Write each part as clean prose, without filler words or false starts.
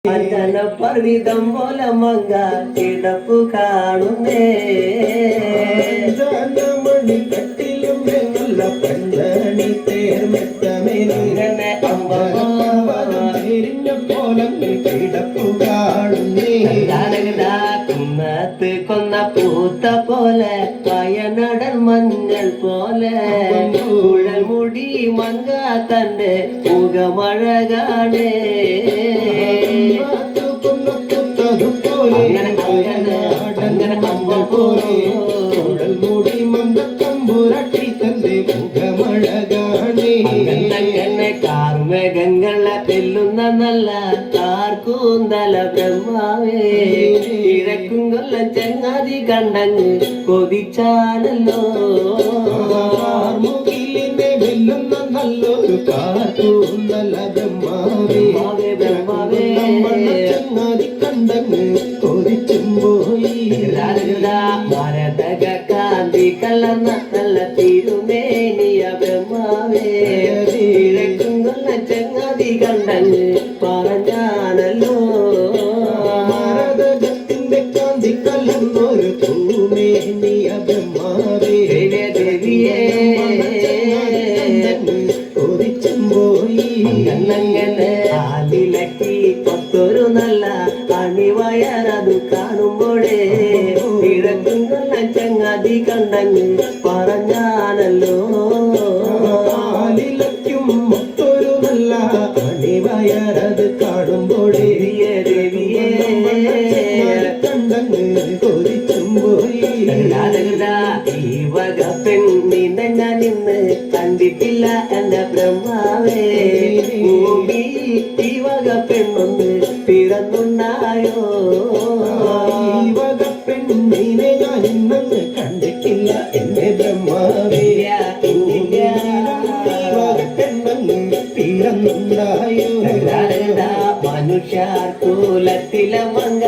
അഞ്ചന പർവിതം പോലെ മങ്ക കിടപ്പു കാണുന്നേ മണിക്കട്ടിലും നല്ല പെണ്ണി തേർമെത്തമേലിങ്ങനെ അമ്പരിഞ്ഞ പോലം കിടപ്പു കാണുന്നേ കുന്നത്ത് കൊന്ന പൂത്ത പോലെ വയനടൻ മഞ്ഞൾ പോലെ കുഴൽ മുടി മങ്ക തന്റെ മുഖമഴകാണേ കാർമേഘങ്ങളെ തെല്ലുന്ന നല്ല കാർക്കൂന്തല ബ്രഹ്മാവേ ഇഴക്കും കൊല്ല ചങ്ങാതി കണ്ടങ്ങ് കൊതിച്ചാണല്ലോ മുകിലിനെ വെല്ലുന്ന നല്ലൊരു കാർക്കൂന്തല ബ്രഹ്മാവേ ബ്രഹ്മാവേ ചങ്ങാതി കണ്ടങ്ങ് കൊതിച്ചും പോയി ഭാരതക കാന്തി കലർന്ന നല്ല തിരുമേനിയ ബ്രഹ്മാവേ ഇഴക്കും കൊല്ല ചങ്ങാതി കണ്ടങ്ങ് പറഞ്ഞാണല്ലോ ഭാരതത്തിന്റെ കാന്തി കലർന്നൊരു തൂമേനിയ ബ്രഹ്മാവേ ദേവിയേ കൊതിച്ചും പോയി അങ്ങനെ ആലിലക്കി കൊത്തൊരു നല്ല അണിവയറതു കാണുമ്പോഴേ ഇഴക്കും കൊല്ല ചങ്ങാതി കണ്ടങ്ങ് പറഞ്ഞാണല്ലോ ആലിലയ്ക്കും മൊത്തൊരു നല്ല അണിവയറത് കാണുമ്പോഴേ ദേവിയേ കണ്ടങ്ങ് കൊതിച്ചും പോയി ഈ വക പെണ്ണിനെ ഞാൻ ഇന്ന് കണ്ടിട്ടില്ല എന്റെ ബ്രഹ്മാവേ ഭൂമി ഈ വക പെണ്ണൊന്ന് പിറന്നുണ്ടായോ ഈ വക പെണ്ണിനെ ഞാൻ ഇന്നങ്ങ് കണ്ടിട്ടില്ല എന്റെ ബ്രഹ്മാവേ പിറന്നുണ്ടായോ മനുഷ്യർ കൂലത്തിലെ മങ്ക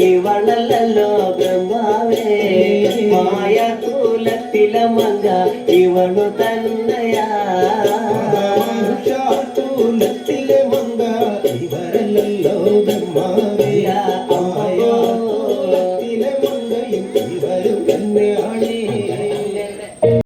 ഇവളല്ലോ ബ്രഹ്മാവേ മായ കൂലത്തിലെ മങ്ക ഇവളു തന്നെയാ മനുഷ്യർ കൂലത്തിലെ